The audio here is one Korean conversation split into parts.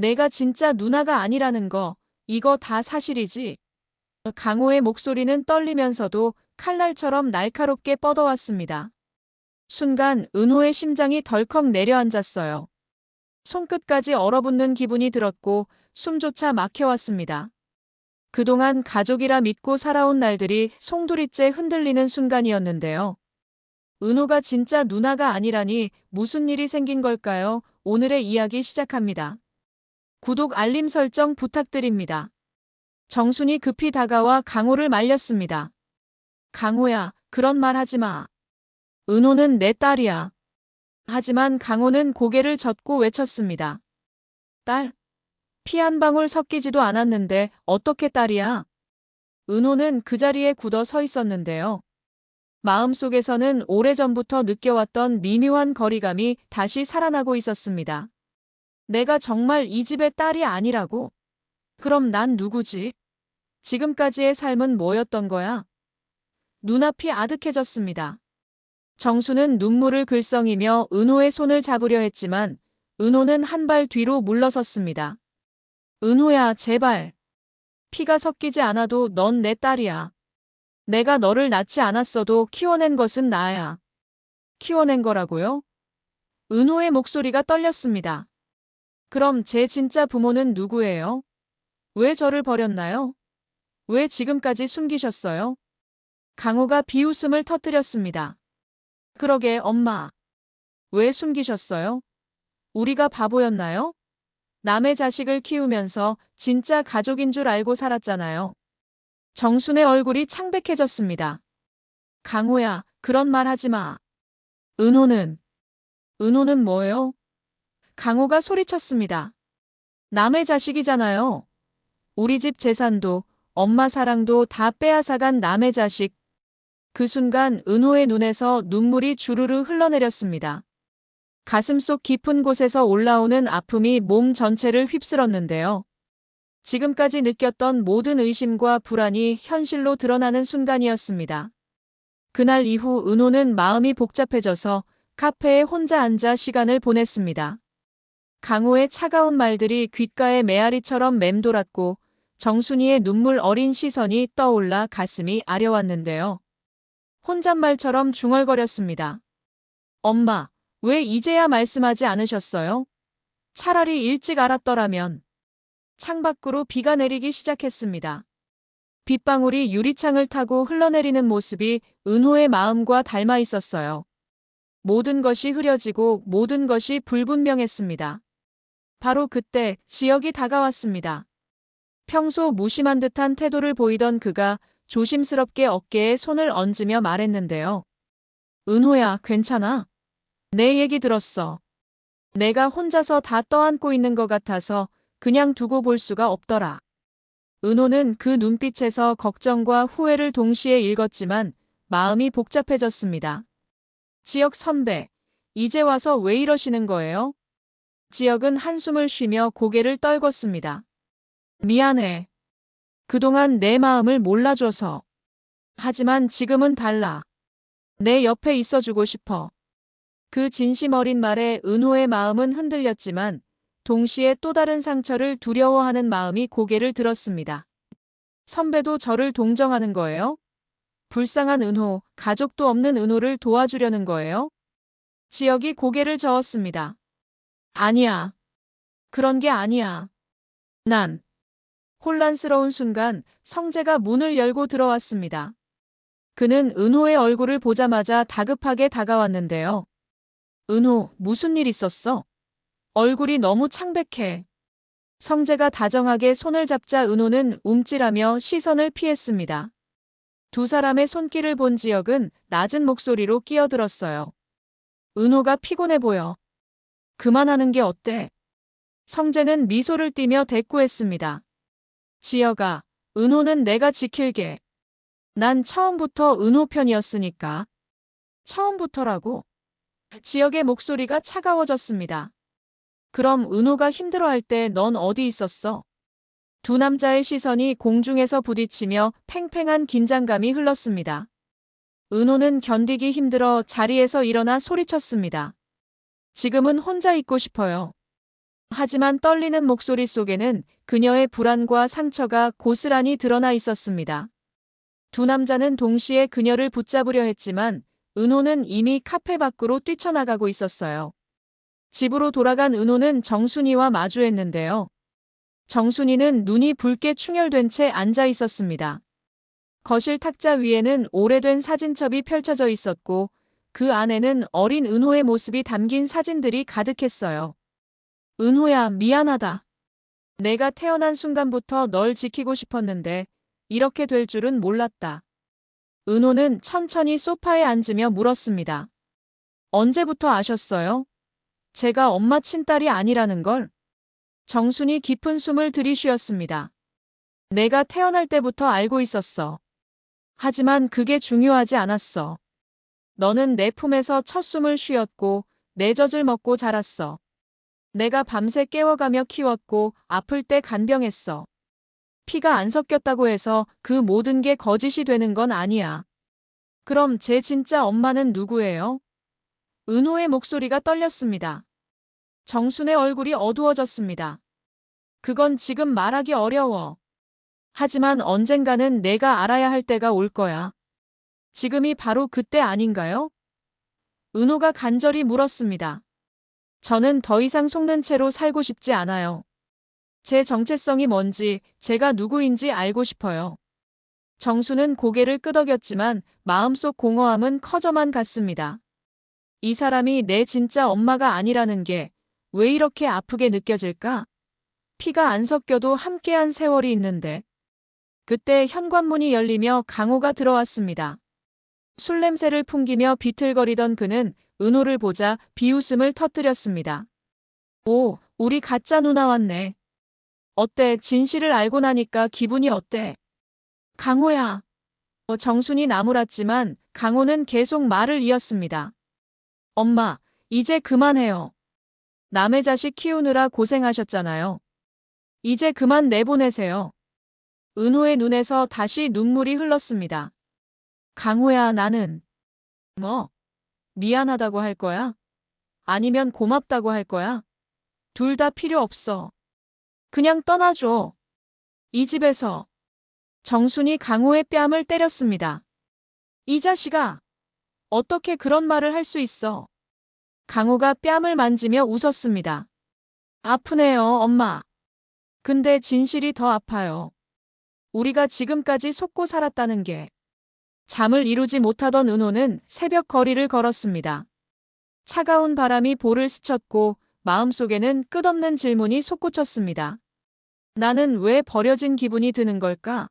내가 진짜 누나가 아니라는 거, 이거 다 사실이지? 강호의 목소리는 떨리면서도 칼날처럼 날카롭게 뻗어왔습니다. 순간 은호의 심장이 덜컥 내려앉았어요. 손끝까지 얼어붙는 기분이 들었고 숨조차 막혀왔습니다. 그동안 가족이라 믿고 살아온 날들이 송두리째 흔들리는 순간이었는데요. 은호가 진짜 누나가 아니라니 무슨 일이 생긴 걸까요? 오늘의 이야기 시작합니다. 구독 알림 설정 부탁드립니다. 정순이 급히 다가와 강호를 말렸습니다. 강호야, 그런 말 하지 마. 은호는 내 딸이야. 하지만 강호는 고개를 젓고 외쳤습니다. 딸? 피 한 방울 섞이지도 않았는데 어떻게 딸이야? 은호는 그 자리에 굳어 서 있었는데요. 마음속에서는 오래전부터 느껴왔던 미묘한 거리감이 다시 살아나고 있었습니다. 내가 정말 이 집의 딸이 아니라고? 그럼 난 누구지? 지금까지의 삶은 뭐였던 거야? 눈앞이 아득해졌습니다. 정수는 눈물을 글썽이며 은호의 손을 잡으려 했지만 은호는 한 발 뒤로 물러섰습니다. 은호야, 제발. 피가 섞이지 않아도 넌 내 딸이야. 내가 너를 낳지 않았어도 키워낸 것은 나야. 키워낸 거라고요? 은호의 목소리가 떨렸습니다. 그럼 제 진짜 부모는 누구예요? 왜 저를 버렸나요? 왜 지금까지 숨기셨어요? 강호가 비웃음을 터뜨렸습니다. 그러게, 엄마. 왜 숨기셨어요? 우리가 바보였나요? 남의 자식을 키우면서 진짜 가족인 줄 알고 살았잖아요. 정순의 얼굴이 창백해졌습니다. 강호야, 그런 말 하지 마. 은호는 뭐예요? 강호가 소리쳤습니다. 남의 자식이잖아요. 우리 집 재산도 엄마 사랑도 다 빼앗아간 남의 자식. 그 순간 은호의 눈에서 눈물이 주르르 흘러내렸습니다. 가슴속 깊은 곳에서 올라오는 아픔이 몸 전체를 휩쓸었는데요. 지금까지 느꼈던 모든 의심과 불안이 현실로 드러나는 순간이었습니다. 그날 이후 은호는 마음이 복잡해져서 카페에 혼자 앉아 시간을 보냈습니다. 강호의 차가운 말들이 귓가에 메아리처럼 맴돌았고 정순이의 눈물 어린 시선이 떠올라 가슴이 아려왔는데요. 혼잣말처럼 중얼거렸습니다. 엄마, 왜 이제야 말씀하지 않으셨어요? 차라리 일찍 알았더라면. 창밖으로 비가 내리기 시작했습니다. 빗방울이 유리창을 타고 흘러내리는 모습이 은호의 마음과 닮아 있었어요. 모든 것이 흐려지고 모든 것이 불분명했습니다. 바로 그때 지혁이 다가왔습니다. 평소 무심한 듯한 태도를 보이던 그가 조심스럽게 어깨에 손을 얹으며 말했는데요. 은호야, 괜찮아? 내 얘기 들었어. 내가 혼자서 다 떠안고 있는 것 같아서 그냥 두고 볼 수가 없더라. 은호는 그 눈빛에서 걱정과 후회를 동시에 읽었지만 마음이 복잡해졌습니다. 지혁 선배, 이제 와서 왜 이러시는 거예요? 지혁은 한숨을 쉬며 고개를 떨궜습니다. 미안해. 그동안 내 마음을 몰라줘서. 하지만 지금은 달라. 내 옆에 있어주고 싶어. 그 진심 어린 말에 은호의 마음은 흔들렸지만 동시에 또 다른 상처를 두려워하는 마음이 고개를 들었습니다. 선배도 저를 동정하는 거예요? 불쌍한 은호, 가족도 없는 은호를 도와주려는 거예요? 지혁이 고개를 저었습니다. 아니야. 그런 게 아니야. 난. 혼란스러운 순간 성재가 문을 열고 들어왔습니다. 그는 은호의 얼굴을 보자마자 다급하게 다가왔는데요. 은호, 무슨 일 있었어? 얼굴이 너무 창백해. 성재가 다정하게 손을 잡자 은호는 움찔하며 시선을 피했습니다. 두 사람의 손길을 본 지혁은 낮은 목소리로 끼어들었어요. 은호가 피곤해 보여. 그만하는 게 어때? 성재는 미소를 띠며 대꾸했습니다. 지혁아, 은호는 내가 지킬게. 난 처음부터 은호 편이었으니까. 처음부터라고? 지혁의 목소리가 차가워졌습니다. 그럼 은호가 힘들어할 때 넌 어디 있었어? 두 남자의 시선이 공중에서 부딪히며 팽팽한 긴장감이 흘렀습니다. 은호는 견디기 힘들어 자리에서 일어나 소리쳤습니다. 지금은 혼자 있고 싶어요. 하지만 떨리는 목소리 속에는 그녀의 불안과 상처가 고스란히 드러나 있었습니다. 두 남자는 동시에 그녀를 붙잡으려 했지만 은호는 이미 카페 밖으로 뛰쳐나가고 있었어요. 집으로 돌아간 은호는 정순이와 마주했는데요. 정순이는 눈이 붉게 충혈된 채 앉아 있었습니다. 거실 탁자 위에는 오래된 사진첩이 펼쳐져 있었고 그 안에는 어린 은호의 모습이 담긴 사진들이 가득했어요. 은호야, 미안하다. 내가 태어난 순간부터 널 지키고 싶었는데 이렇게 될 줄은 몰랐다. 은호는 천천히 소파에 앉으며 물었습니다. 언제부터 아셨어요? 제가 엄마 친딸이 아니라는 걸? 정순이 깊은 숨을 들이쉬었습니다. 내가 태어날 때부터 알고 있었어. 하지만 그게 중요하지 않았어. 너는 내 품에서 첫 숨을 쉬었고 내 젖을 먹고 자랐어. 내가 밤새 깨워가며 키웠고 아플 때 간병했어. 피가 안 섞였다고 해서 그 모든 게 거짓이 되는 건 아니야. 그럼 제 진짜 엄마는 누구예요? 은호의 목소리가 떨렸습니다. 정순의 얼굴이 어두워졌습니다. 그건 지금 말하기 어려워. 하지만 언젠가는 내가 알아야 할 때가 올 거야. 지금이 바로 그때 아닌가요? 은호가 간절히 물었습니다. 저는 더 이상 속는 채로 살고 싶지 않아요. 제 정체성이 뭔지, 제가 누구인지 알고 싶어요. 정수는 고개를 끄덕였지만 마음속 공허함은 커져만 갔습니다. 이 사람이 내 진짜 엄마가 아니라는 게 왜 이렇게 아프게 느껴질까? 피가 안 섞여도 함께한 세월이 있는데. 그때 현관문이 열리며 강호가 들어왔습니다. 술 냄새를 풍기며 비틀거리던 그는 은호를 보자 비웃음을 터뜨렸습니다. 오, 우리 가짜 누나 왔네. 어때, 진실을 알고 나니까 기분이 어때? 강호야. 정순이 나무랐지만 강호는 계속 말을 이었습니다. 엄마, 이제 그만해요. 남의 자식 키우느라 고생하셨잖아요. 이제 그만 내보내세요. 은호의 눈에서 다시 눈물이 흘렀습니다. 강호야, 나는 뭐? 미안하다고 할 거야? 아니면 고맙다고 할 거야? 둘 다 필요 없어. 그냥 떠나줘. 이 집에서. 정순이 강호의 뺨을 때렸습니다. 이 자식아. 어떻게 그런 말을 할 수 있어? 강호가 뺨을 만지며 웃었습니다. 아프네요, 엄마. 근데 진실이 더 아파요. 우리가 지금까지 속고 살았다는 게. 잠을 이루지 못하던 은호는 새벽 거리를 걸었습니다. 차가운 바람이 볼을 스쳤고 마음속에는 끝없는 질문이 솟구쳤습니다. 나는 왜 버려진 기분이 드는 걸까?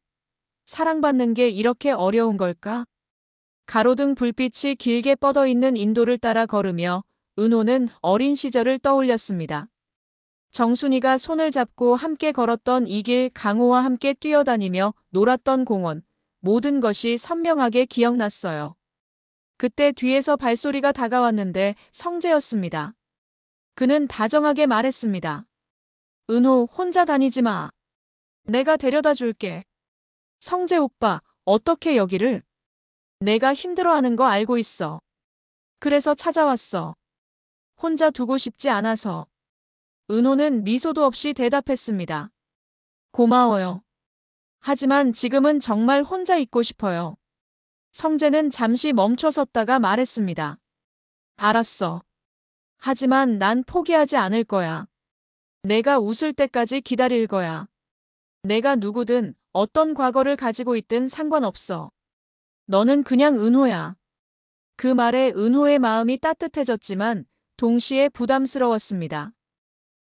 사랑받는 게 이렇게 어려운 걸까? 가로등 불빛이 길게 뻗어 있는 인도를 따라 걸으며 은호는 어린 시절을 떠올렸습니다. 정순이가 손을 잡고 함께 걸었던 이 길, 강호와 함께 뛰어다니며 놀았던 공원, 모든 것이 선명하게 기억났어요. 그때 뒤에서 발소리가 다가왔는데 성재였습니다. 그는 다정하게 말했습니다. 은호, 혼자 다니지 마. 내가 데려다 줄게. 성재 오빠, 어떻게 여기를? 내가 힘들어하는 거 알고 있어. 그래서 찾아왔어. 혼자 두고 싶지 않아서. 은호는 미소도 없이 대답했습니다. 고마워요. 하지만 지금은 정말 혼자 있고 싶어요. 성재는 잠시 멈춰섰다가 말했습니다. 알았어. 하지만 난 포기하지 않을 거야. 내가 웃을 때까지 기다릴 거야. 내가 누구든 어떤 과거를 가지고 있든 상관없어. 너는 그냥 은호야. 그 말에 은호의 마음이 따뜻해졌지만 동시에 부담스러웠습니다.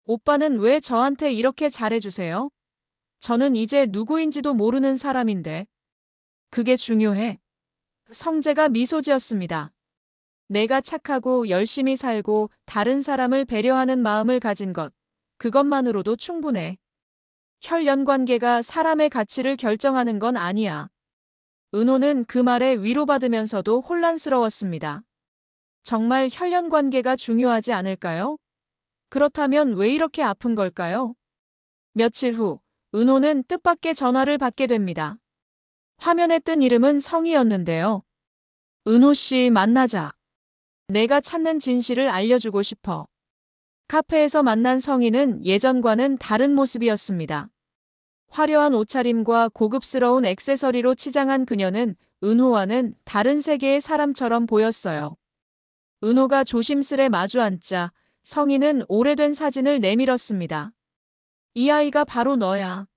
오빠는 왜 저한테 이렇게 잘해주세요? 저는 이제 누구인지도 모르는 사람인데. 그게 중요해. 성재가 미소 지었습니다. 내가 착하고 열심히 살고 다른 사람을 배려하는 마음을 가진 것, 그것만으로도 충분해. 혈연 관계가 사람의 가치를 결정하는 건 아니야. 은호는 그 말에 위로받으면서도 혼란스러웠습니다. 정말 혈연 관계가 중요하지 않을까요? 그렇다면 왜 이렇게 아픈 걸까요? 며칠 후, 은호는 뜻밖의 전화를 받게 됩니다. 화면에 뜬 이름은 성희였는데요. 은호 씨, 만나자. 내가 찾는 진실을 알려주고 싶어. 카페에서 만난 성인은 예전과는 다른 모습이었습니다. 화려한 옷차림과 고급스러운 액세서리로 치장한 그녀는 은호와는 다른 세계의 사람처럼 보였어요. 은호가 조심스레 마주 앉자 성인은 오래된 사진을 내밀었습니다. 이 아이가 바로 너야.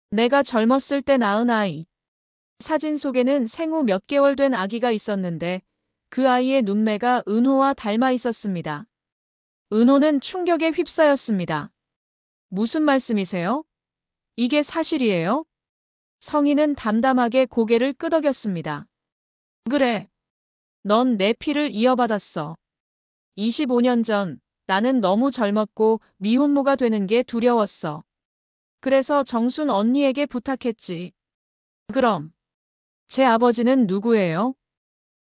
내가 젊었을 때 낳은 아이. 사진 속에는 생후 몇 개월 된 아기가 있었는데 그 아이의 눈매가 은호와 닮아 있었습니다. 은호는 충격에 휩싸였습니다. 무슨 말씀이세요? 이게 사실이에요? 성인은 담담하게 고개를 끄덕였습니다. 그래. 넌 내 피를 이어받았어. 25년 전 나는 너무 젊었고 미혼모가 되는 게 두려웠어. 그래서 정순 언니에게 부탁했지. 그럼 제 아버지는 누구예요?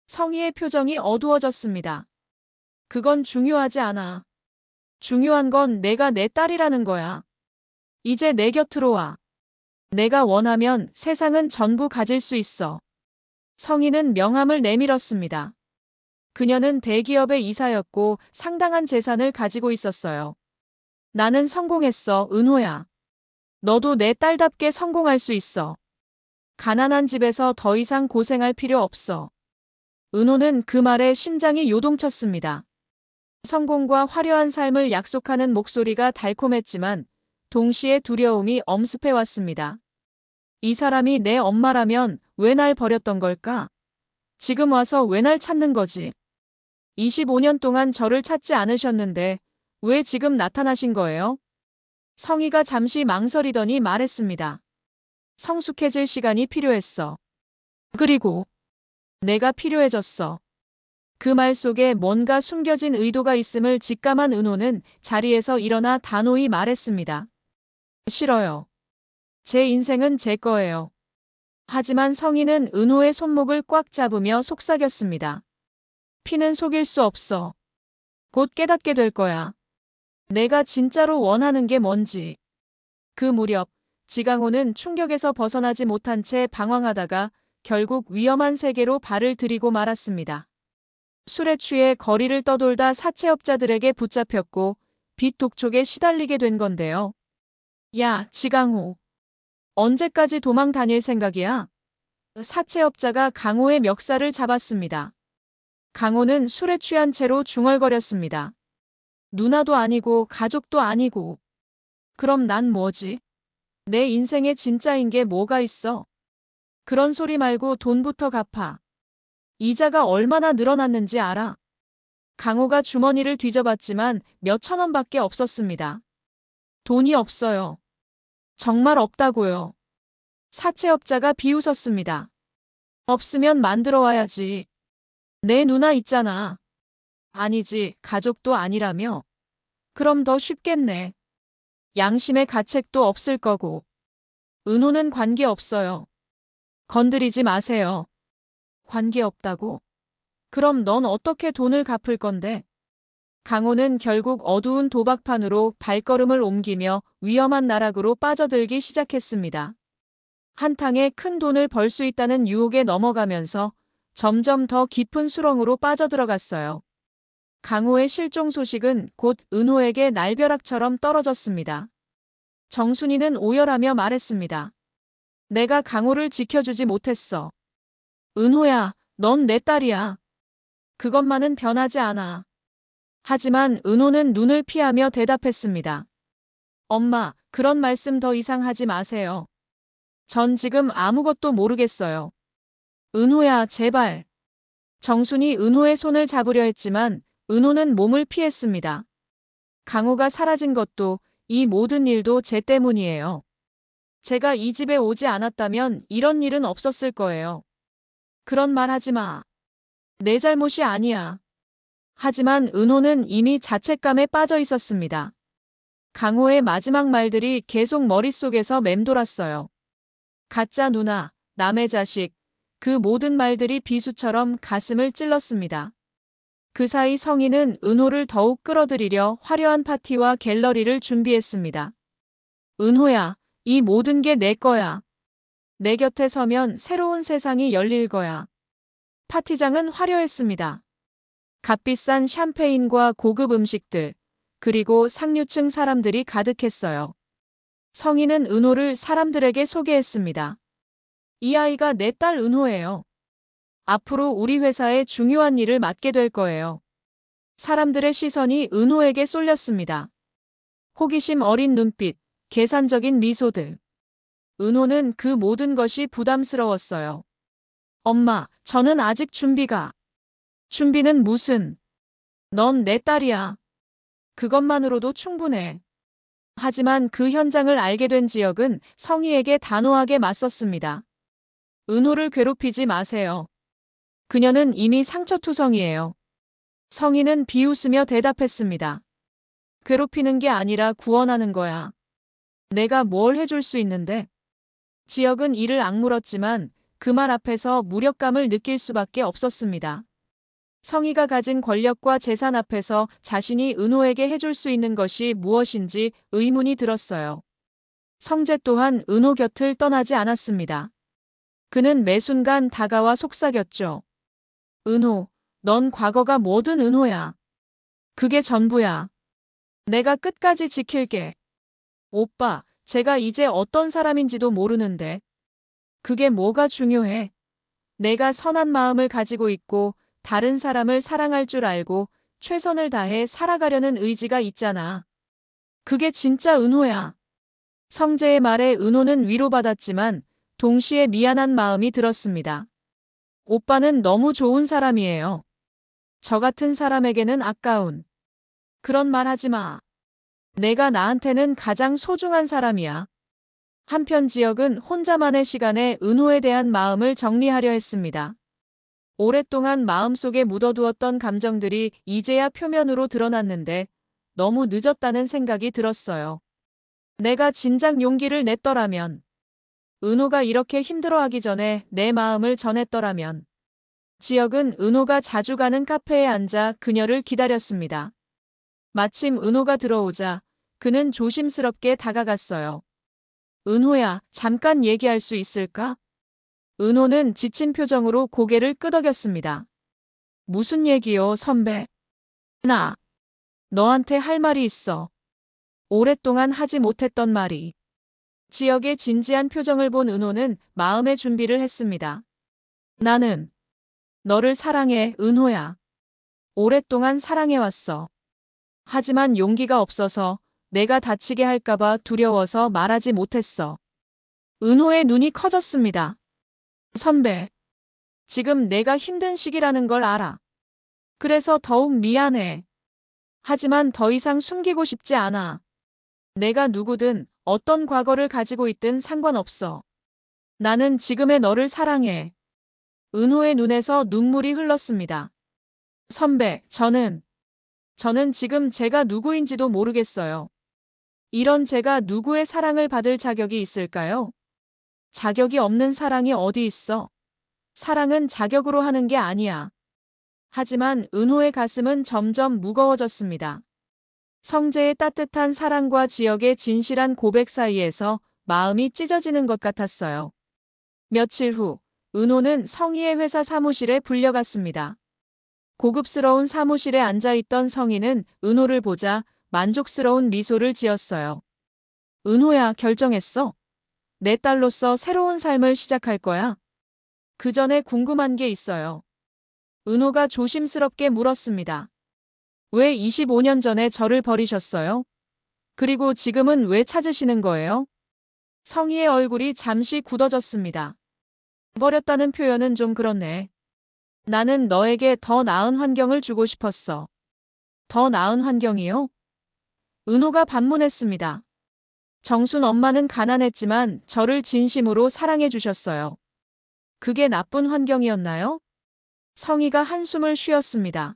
성희의 표정이 어두워졌습니다. 그건 중요하지 않아. 중요한 건 내가 내 딸이라는 거야. 이제 내 곁으로 와. 내가 원하면 세상은 전부 가질 수 있어. 성희는 명함을 내밀었습니다. 그녀는 대기업의 이사였고 상당한 재산을 가지고 있었어요. 나는 성공했어, 은호야. 너도 내 딸답게 성공할 수 있어. 가난한 집에서 더 이상 고생할 필요 없어. 은호는 그 말에 심장이 요동쳤습니다. 성공과 화려한 삶을 약속하는 목소리가 달콤했지만 동시에 두려움이 엄습해 왔습니다. 이 사람이 내 엄마라면 왜 날 버렸던 걸까? 지금 와서 왜 날 찾는 거지? 25년 동안 저를 찾지 않으셨는데 왜 지금 나타나신 거예요? 성희가 잠시 망설이더니 말했습니다. 성숙해질 시간이 필요했어. 그리고 내가 필요해졌어. 그 말 속에 뭔가 숨겨진 의도가 있음을 직감한 은호는 자리에서 일어나 단호히 말했습니다. 싫어요. 제 인생은 제 거예요. 하지만 성희는 은호의 손목을 꽉 잡으며 속삭였습니다. 피는 속일 수 없어. 곧 깨닫게 될 거야. 내가 진짜로 원하는 게 뭔지. 그 무렵 지강호는 충격에서 벗어나지 못한 채 방황하다가 결국 위험한 세계로 발을 들이고 말았습니다. 술에 취해 거리를 떠돌다 사채업자들에게 붙잡혔고 빚 독촉에 시달리게 된 건데요. 야, 지강호. 언제까지 도망 다닐 생각이야? 사채업자가 강호의 멱살을 잡았습니다. 강호는 술에 취한 채로 중얼거렸습니다. 누나도 아니고 가족도 아니고. 그럼 난 뭐지? 내 인생에 진짜인 게 뭐가 있어? 그런 소리 말고 돈부터 갚아. 이자가 얼마나 늘어났는지 알아? 강호가 주머니를 뒤져봤지만 몇천 원밖에 없었습니다. 돈이 없어요. 정말 없다고요. 사채업자가 비웃었습니다. 없으면 만들어 와야지. 내 누나 있잖아. 아니지, 가족도 아니라며. 그럼 더 쉽겠네. 양심의 가책도 없을 거고. 은호는 관계 없어요. 건드리지 마세요. 관계 없다고? 그럼 넌 어떻게 돈을 갚을 건데? 강호는 결국 어두운 도박판으로 발걸음을 옮기며 위험한 나락으로 빠져들기 시작했습니다. 한탕에 큰 돈을 벌 수 있다는 유혹에 넘어가면서 점점 더 깊은 수렁으로 빠져들어갔어요. 강호의 실종 소식은 곧 은호에게 날벼락처럼 떨어졌습니다. 정순이는 오열하며 말했습니다. 내가 강호를 지켜주지 못했어. 은호야, 넌 내 딸이야. 그것만은 변하지 않아. 하지만 은호는 눈을 피하며 대답했습니다. 엄마, 그런 말씀 더 이상 하지 마세요. 전 지금 아무것도 모르겠어요. 은호야, 제발. 정순이 은호의 손을 잡으려 했지만 은호는 몸을 피했습니다. 강호가 사라진 것도 이 모든 일도 제 때문이에요. 제가 이 집에 오지 않았다면 이런 일은 없었을 거예요. 그런 말 하지 마. 내 잘못이 아니야. 하지만 은호는 이미 자책감에 빠져 있었습니다. 강호의 마지막 말들이 계속 머릿속에서 맴돌았어요. 가짜 누나, 남의 자식, 그 모든 말들이 비수처럼 가슴을 찔렀습니다. 그 사이 성희는 은호를 더욱 끌어들이려 화려한 파티와 갤러리를 준비했습니다. 은호야, 이 모든 게 내 거야. 내 곁에 서면 새로운 세상이 열릴 거야. 파티장은 화려했습니다. 값비싼 샴페인과 고급 음식들, 그리고 상류층 사람들이 가득했어요. 성인은 은호를 사람들에게 소개했습니다. 이 아이가 내 딸 은호예요. 앞으로 우리 회사에 중요한 일을 맡게 될 거예요. 사람들의 시선이 은호에게 쏠렸습니다. 호기심 어린 눈빛, 계산적인 미소들. 은호는 그 모든 것이 부담스러웠어요. 엄마, 저는 아직 준비는 무슨? 넌 내 딸이야. 그것만으로도 충분해. 하지만 그 현장을 알게 된 지역은 성희에게 단호하게 맞섰습니다. 은호를 괴롭히지 마세요. 그녀는 이미 상처투성이에요. 성희는 비웃으며 대답했습니다. 괴롭히는 게 아니라 구원하는 거야. 내가 뭘 해줄 수 있는데? 지역은 이를 악물었지만 그 말 앞에서 무력감을 느낄 수밖에 없었습니다. 성희가 가진 권력과 재산 앞에서 자신이 은호에게 해줄 수 있는 것이 무엇인지 의문이 들었어요. 성재 또한 은호 곁을 떠나지 않았습니다. 그는 매 순간 다가와 속삭였죠. 은호, 넌 과거가 뭐든 은호야. 그게 전부야. 내가 끝까지 지킬게. 오빠, 제가 이제 어떤 사람인지도 모르는데. 그게 뭐가 중요해? 내가 선한 마음을 가지고 있고 다른 사람을 사랑할 줄 알고 최선을 다해 살아가려는 의지가 있잖아. 그게 진짜 은호야. 성재의 말에 은호는 위로받았지만 동시에 미안한 마음이 들었습니다. 오빠는 너무 좋은 사람이에요. 저 같은 사람에게는 아까운. 그런 말 하지 마. 내가 나한테는 가장 소중한 사람이야. 한편 지역은 혼자만의 시간에 은호에 대한 마음을 정리하려 했습니다. 오랫동안 마음속에 묻어두었던 감정들이 이제야 표면으로 드러났는데 너무 늦었다는 생각이 들었어요. 내가 진작 용기를 냈더라면, 은호가 이렇게 힘들어하기 전에 내 마음을 전했더라면. 지역은 은호가 자주 가는 카페에 앉아 그녀를 기다렸습니다. 마침 은호가 들어오자 그는 조심스럽게 다가갔어요. 은호야, 잠깐 얘기할 수 있을까? 은호는 지친 표정으로 고개를 끄덕였습니다. 무슨 얘기요, 선배? 나, 너한테 할 말이 있어. 오랫동안 하지 못했던 말이. 지역의 진지한 표정을 본 은호는 마음의 준비를 했습니다. 나는 너를 사랑해, 은호야. 오랫동안 사랑해왔어. 하지만 용기가 없어서 내가 다치게 할까봐 두려워서 말하지 못했어. 은호의 눈이 커졌습니다. 선배, 지금 내가 힘든 시기라는 걸 알아. 그래서 더욱 미안해. 하지만 더 이상 숨기고 싶지 않아. 내가 누구든 어떤 과거를 가지고 있든 상관없어. 나는 지금의 너를 사랑해. 은호의 눈에서 눈물이 흘렀습니다. 선배, 저는 지금 제가 누구인지도 모르겠어요. 이런 제가 누구의 사랑을 받을 자격이 있을까요? 자격이 없는 사랑이 어디 있어? 사랑은 자격으로 하는 게 아니야. 하지만 은호의 가슴은 점점 무거워졌습니다. 성재의 따뜻한 사랑과 지역의 진실한 고백 사이에서 마음이 찢어지는 것 같았어요. 며칠 후, 은호는 성희의 회사 사무실에 불려갔습니다. 고급스러운 사무실에 앉아있던 성희는 은호를 보자 만족스러운 미소를 지었어요. 은호야, 결정했어? 내 딸로서 새로운 삶을 시작할 거야? 그 전에 궁금한 게 있어요. 은호가 조심스럽게 물었습니다. 왜 25년 전에 저를 버리셨어요? 그리고 지금은 왜 찾으시는 거예요? 성희의 얼굴이 잠시 굳어졌습니다. 버렸다는 표현은 좀 그렇네. 나는 너에게 더 나은 환경을 주고 싶었어. 더 나은 환경이요? 은호가 반문했습니다. 정순 엄마는 가난했지만 저를 진심으로 사랑해 주셨어요. 그게 나쁜 환경이었나요? 성희가 한숨을 쉬었습니다.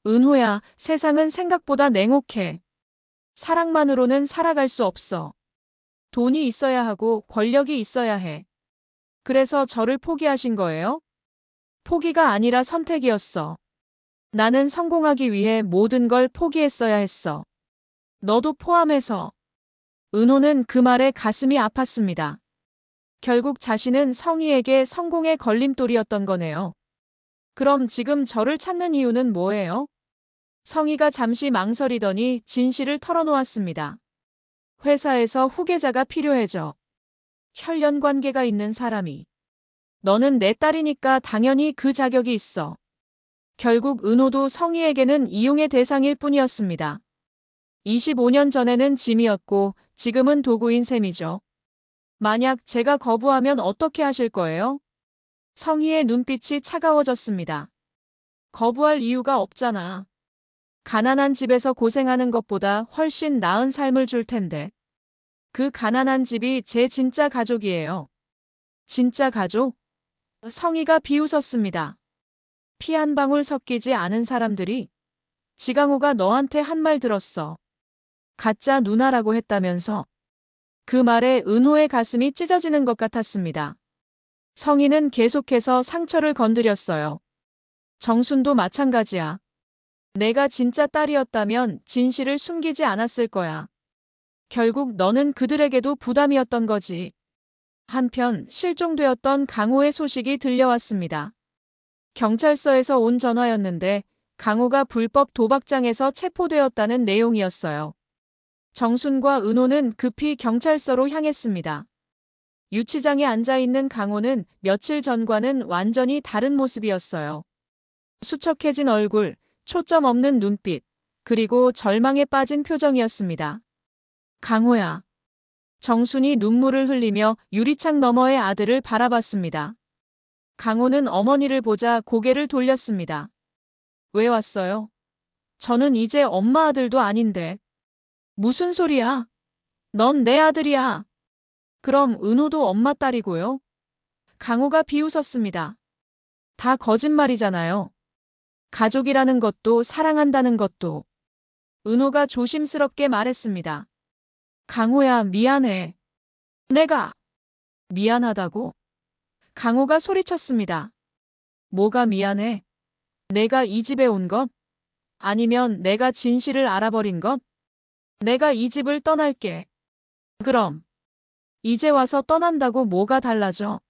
은호야, 세상은 생각보다 냉혹해. 사랑만으로는 살아갈 수 없어. 돈이 있어야 하고 권력이 있어야 해. 그래서 저를 포기하신 거예요? 포기가 아니라 선택이었어. 나는 성공하기 위해 모든 걸 포기했어야 했어. 너도 포함해서. 은호는 그 말에 가슴이 아팠습니다. 결국 자신은 성희에게 성공의 걸림돌이었던 거네요. 그럼 지금 저를 찾는 이유는 뭐예요? 성희가 잠시 망설이더니 진실을 털어놓았습니다. 회사에서 후계자가 필요해져. 혈연 관계가 있는 사람이. 너는 내 딸이니까 당연히 그 자격이 있어. 결국 은호도 성희에게는 이용의 대상일 뿐이었습니다. 25년 전에는 짐이었고 지금은 도구인 셈이죠. 만약 제가 거부하면 어떻게 하실 거예요? 성희의 눈빛이 차가워졌습니다. 거부할 이유가 없잖아. 가난한 집에서 고생하는 것보다 훨씬 나은 삶을 줄 텐데. 그 가난한 집이 제 진짜 가족이에요. 진짜 가족? 성희가 비웃었습니다. 피 한 방울 섞이지 않은 사람들이. 지강호가 너한테 한 말 들었어. 가짜 누나라고 했다면서. 그 말에 은호의 가슴이 찢어지는 것 같았습니다. 성희는 계속해서 상처를 건드렸어요. 정순도 마찬가지야. 내가 진짜 딸이었다면 진실을 숨기지 않았을 거야. 결국 너는 그들에게도 부담이었던 거지. 한편 실종되었던 강호의 소식이 들려왔습니다. 경찰서에서 온 전화였는데 강호가 불법 도박장에서 체포되었다는 내용이었어요. 정순과 은호는 급히 경찰서로 향했습니다. 유치장에 앉아있는 강호는 며칠 전과는 완전히 다른 모습이었어요. 수척해진 얼굴, 초점 없는 눈빛, 그리고 절망에 빠진 표정이었습니다. 강호야. 정순이 눈물을 흘리며 유리창 너머의 아들을 바라봤습니다. 강호는 어머니를 보자 고개를 돌렸습니다. 왜 왔어요? 저는 이제 엄마 아들도 아닌데. 무슨 소리야? 넌 내 아들이야. 그럼 은호도 엄마 딸이고요? 강호가 비웃었습니다. 다 거짓말이잖아요. 가족이라는 것도 사랑한다는 것도. 은호가 조심스럽게 말했습니다. 강호야, 미안해. 내가 미안하다고? 강호가 소리쳤습니다. 뭐가 미안해? 내가 이 집에 온 것? 아니면 내가 진실을 알아버린 것? 내가 이 집을 떠날게. 그럼 이제 와서 떠난다고 뭐가 달라져?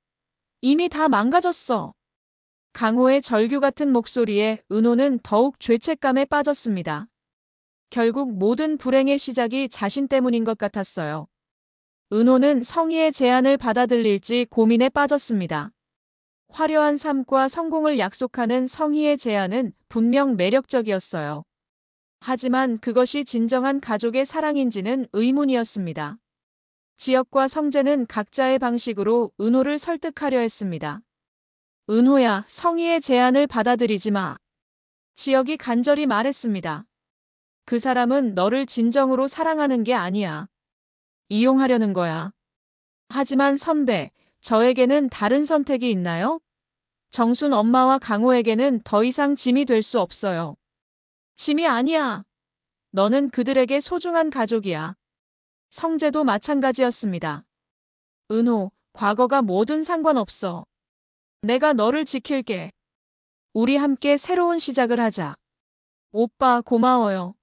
이미 다 망가졌어. 강호의 절규 같은 목소리에 은호는 더욱 죄책감에 빠졌습니다. 결국 모든 불행의 시작이 자신 때문인 것 같았어요. 은호는 성희의 제안을 받아들일지 고민에 빠졌습니다. 화려한 삶과 성공을 약속하는 성희의 제안은 분명 매력적이었어요. 하지만 그것이 진정한 가족의 사랑인지는 의문이었습니다. 지역과 성재는 각자의 방식으로 은호를 설득하려 했습니다. 은호야, 성희의 제안을 받아들이지 마. 지역이 간절히 말했습니다. 그 사람은 너를 진정으로 사랑하는 게 아니야. 이용하려는 거야. 하지만 선배, 저에게는 다른 선택이 있나요? 정순 엄마와 강호에게는 더 이상 짐이 될 수 없어요. 짐이 아니야. 너는 그들에게 소중한 가족이야. 성재도 마찬가지였습니다. 은호, 과거가 뭐든 상관없어. 내가 너를 지킬게. 우리 함께 새로운 시작을 하자. 오빠, 고마워요.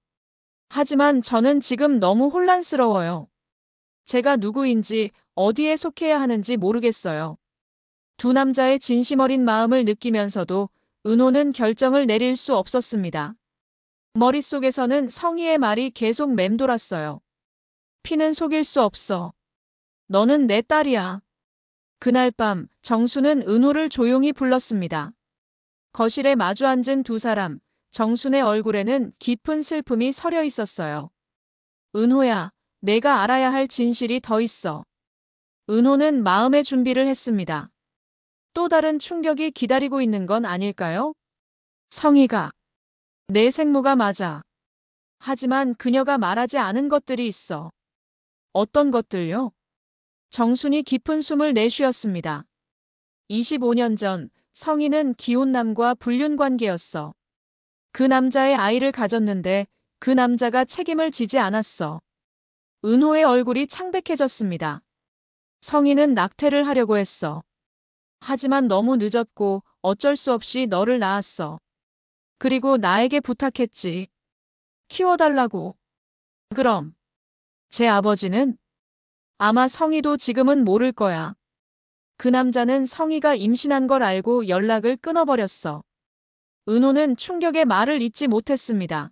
하지만 저는 지금 너무 혼란스러워요. 제가 누구인지 어디에 속해야 하는지 모르겠어요. 두 남자의 진심 어린 마음을 느끼면서도 은호는 결정을 내릴 수 없었습니다. 머릿속에서는 성희의 말이 계속 맴돌았어요. 피는 속일 수 없어. 너는 내 딸이야. 그날 밤 정순은 은호를 조용히 불렀습니다. 거실에 마주 앉은 두 사람, 정순의 얼굴에는 깊은 슬픔이 서려 있었어요. 은호야, 내가 알아야 할 진실이 더 있어. 은호는 마음의 준비를 했습니다. 또 다른 충격이 기다리고 있는 건 아닐까요? 성희가 내 생모가 맞아. 하지만 그녀가 말하지 않은 것들이 있어. 어떤 것들요? 정순이 깊은 숨을 내쉬었습니다. 25년 전 성희는 기혼남과 불륜 관계였어. 그 남자의 아이를 가졌는데 그 남자가 책임을 지지 않았어. 은호의 얼굴이 창백해졌습니다. 성희는 낙태를 하려고 했어. 하지만 너무 늦었고 어쩔 수 없이 너를 낳았어. 그리고 나에게 부탁했지. 키워달라고. 그럼 제 아버지는? 아마 성희도 지금은 모를 거야. 그 남자는 성희가 임신한 걸 알고 연락을 끊어버렸어. 은호는 충격의 말을 잇지 못했습니다.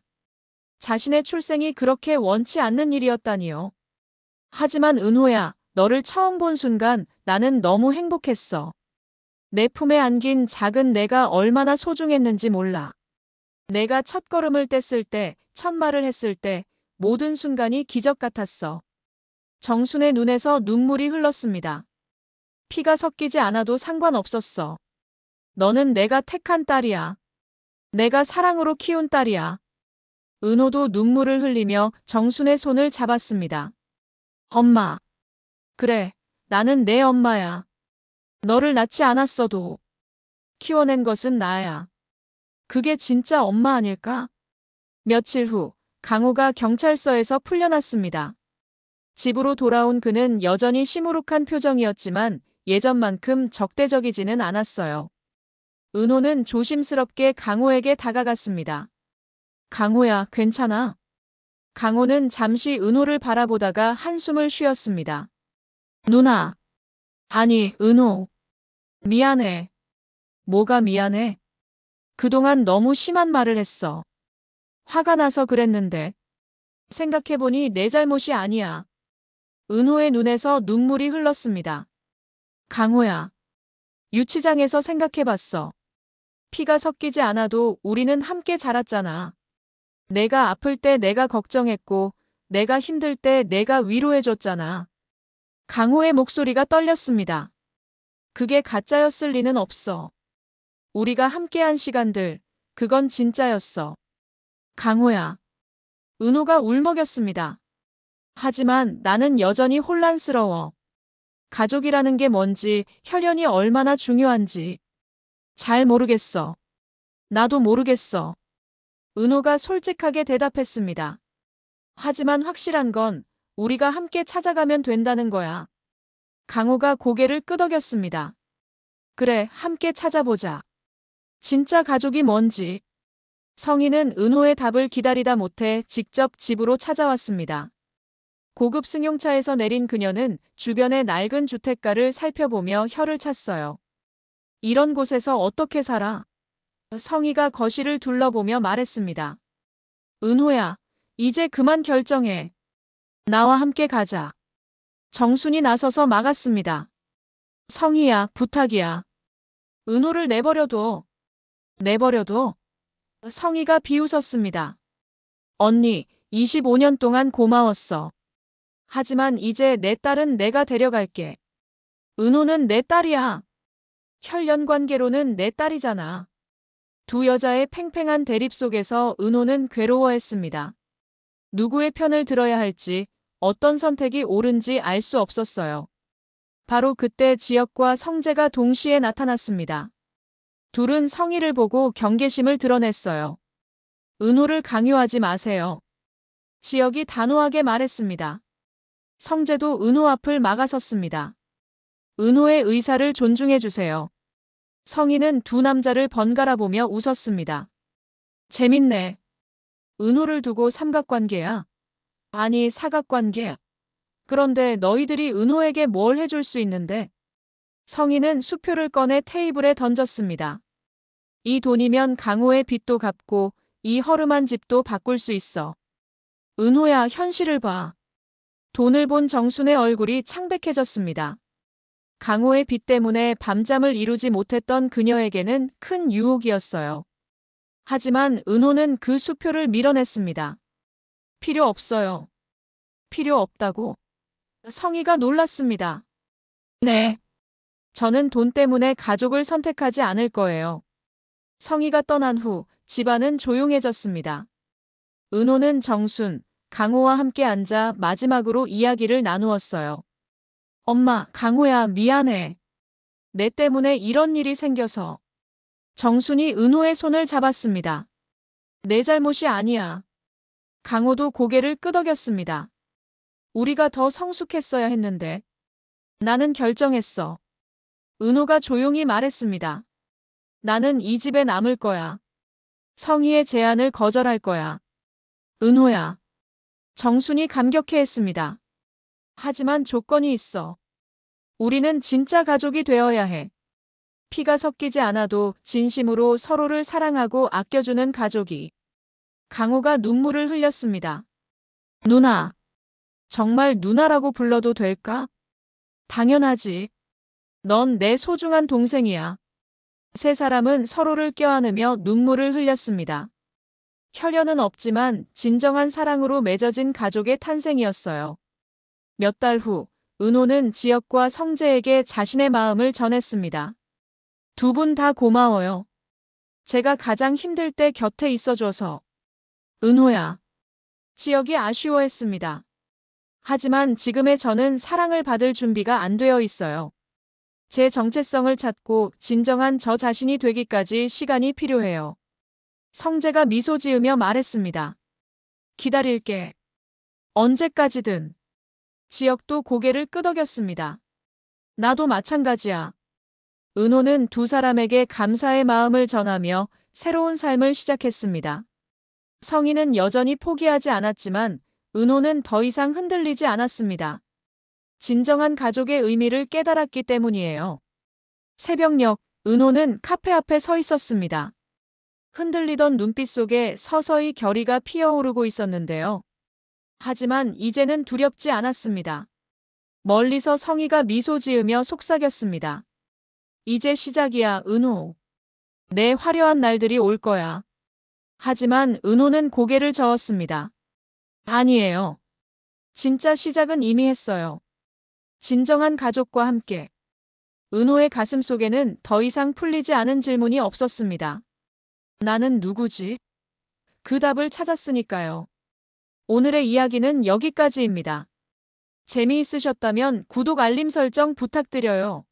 자신의 출생이 그렇게 원치 않는 일이었다니요. 하지만 은호야, 너를 처음 본 순간 나는 너무 행복했어. 내 품에 안긴 작은 내가 얼마나 소중했는지 몰라. 내가 첫걸음을 뗐을 때, 첫 말을 했을 때, 모든 순간이 기적 같았어. 정순의 눈에서 눈물이 흘렀습니다. 피가 섞이지 않아도 상관없었어. 너는 내가 택한 딸이야. 내가 사랑으로 키운 딸이야. 은호도 눈물을 흘리며 정순의 손을 잡았습니다. 엄마. 그래, 나는 내 엄마야. 너를 낳지 않았어도 키워낸 것은 나야. 그게 진짜 엄마 아닐까? 며칠 후, 강호가 경찰서에서 풀려났습니다. 집으로 돌아온 그는 여전히 시무룩한 표정이었지만 예전만큼 적대적이지는 않았어요. 은호는 조심스럽게 강호에게 다가갔습니다. 강호야, 괜찮아? 강호는 잠시 은호를 바라보다가 한숨을 쉬었습니다. 누나. 아니, 은호. 미안해. 뭐가 미안해? 그동안 너무 심한 말을 했어. 화가 나서 그랬는데. 생각해보니 내 잘못이 아니야. 은호의 눈에서 눈물이 흘렀습니다. 강호야. 유치장에서 생각해봤어. 피가 섞이지 않아도 우리는 함께 자랐잖아. 내가 아플 때 내가 걱정했고, 내가 힘들 때 내가 위로해줬잖아. 강호의 목소리가 떨렸습니다. 그게 가짜였을 리는 없어. 우리가 함께한 시간들, 그건 진짜였어. 강호야. 은호가 울먹였습니다. 하지만 나는 여전히 혼란스러워. 가족이라는 게 뭔지, 혈연이 얼마나 중요한지 잘 모르겠어. 나도 모르겠어. 은호가 솔직하게 대답했습니다. 하지만 확실한 건 우리가 함께 찾아가면 된다는 거야. 강호가 고개를 끄덕였습니다. 그래, 함께 찾아보자. 진짜 가족이 뭔지. 성희는 은호의 답을 기다리다 못해 직접 집으로 찾아왔습니다. 고급 승용차에서 내린 그녀는 주변의 낡은 주택가를 살펴보며 혀를 찼어요. 이런 곳에서 어떻게 살아? 성희가 거실을 둘러보며 말했습니다. 은호야, 이제 그만 결정해. 나와 함께 가자. 정순이 나서서 막았습니다. 성희야, 부탁이야. 은호를 내버려둬. 내버려둬? 성희가 비웃었습니다. 언니, 25년 동안 고마웠어. 하지만 이제 내 딸은 내가 데려갈게. 은호는 내 딸이야. 혈연 관계로는 내 딸이잖아. 두 여자의 팽팽한 대립 속에서 은호는 괴로워했습니다. 누구의 편을 들어야 할지, 어떤 선택이 옳은지 알 수 없었어요. 바로 그때 지혁과 성재가 동시에 나타났습니다. 둘은 성희를 보고 경계심을 드러냈어요. 은호를 강요하지 마세요. 지혁이 단호하게 말했습니다. 성재도 은호 앞을 막아섰습니다. 은호의 의사를 존중해 주세요. 성희는 두 남자를 번갈아 보며 웃었습니다. 재밌네. 은호를 두고 삼각관계야? 아니, 사각관계. 그런데 너희들이 은호에게 뭘 해줄 수 있는데? 성희는 수표를 꺼내 테이블에 던졌습니다. 이 돈이면 강호의 빚도 갚고 이 허름한 집도 바꿀 수 있어. 은호야, 현실을 봐. 돈을 본 정순의 얼굴이 창백해졌습니다. 강호의 빚 때문에 밤잠을 이루지 못했던 그녀에게는 큰 유혹이었어요. 하지만 은호는 그 수표를 밀어냈습니다. 필요 없어요. 필요 없다고? 성희가 놀랐습니다. 네. 저는 돈 때문에 가족을 선택하지 않을 거예요. 성희가 떠난 후 집안은 조용해졌습니다. 은호는 정순, 강호와 함께 앉아 마지막으로 이야기를 나누었어요. 엄마, 강호야, 미안해. 내 때문에 이런 일이 생겨서. 정순이 은호의 손을 잡았습니다. 내 잘못이 아니야. 강호도 고개를 끄덕였습니다. 우리가 더 성숙했어야 했는데. 나는 결정했어. 은호가 조용히 말했습니다. 나는 이 집에 남을 거야. 성희의 제안을 거절할 거야. 은호야. 정순이 감격해했습니다. 하지만 조건이 있어. 우리는 진짜 가족이 되어야 해. 피가 섞이지 않아도 진심으로 서로를 사랑하고 아껴주는 가족이. 강호가 눈물을 흘렸습니다. 누나, 정말 누나라고 불러도 될까? 당연하지. 넌 내 소중한 동생이야. 세 사람은 서로를 껴안으며 눈물을 흘렸습니다. 혈연은 없지만 진정한 사랑으로 맺어진 가족의 탄생이었어요. 몇 달 후, 은호는 지혁과 성재에게 자신의 마음을 전했습니다. 두 분 다 고마워요. 제가 가장 힘들 때 곁에 있어줘서. 은호야. 지혁이 아쉬워했습니다. 하지만 지금의 저는 사랑을 받을 준비가 안 되어 있어요. 제 정체성을 찾고 진정한 저 자신이 되기까지 시간이 필요해요. 성재가 미소 지으며 말했습니다. 기다릴게. 언제까지든. 지혁도 고개를 끄덕였습니다. 나도 마찬가지야. 은호는 두 사람에게 감사의 마음을 전하며 새로운 삶을 시작했습니다. 성희는 여전히 포기하지 않았지만 은호는 더 이상 흔들리지 않았습니다. 진정한 가족의 의미를 깨달았기 때문이에요. 새벽녘, 은호는 카페 앞에 서 있었습니다. 흔들리던 눈빛 속에 서서히 결의가 피어오르고 있었는데요. 하지만 이제는 두렵지 않았습니다. 멀리서 성희가 미소 지으며 속삭였습니다. 이제 시작이야, 은호. 내 화려한 날들이 올 거야. 하지만 은호는 고개를 저었습니다. 아니에요. 진짜 시작은 이미 했어요. 진정한 가족과 함께. 은호의 가슴 속에는 더 이상 풀리지 않은 질문이 없었습니다. 나는 누구지? 그 답을 찾았으니까요. 오늘의 이야기는 여기까지입니다. 재미있으셨다면 구독 알림 설정 부탁드려요.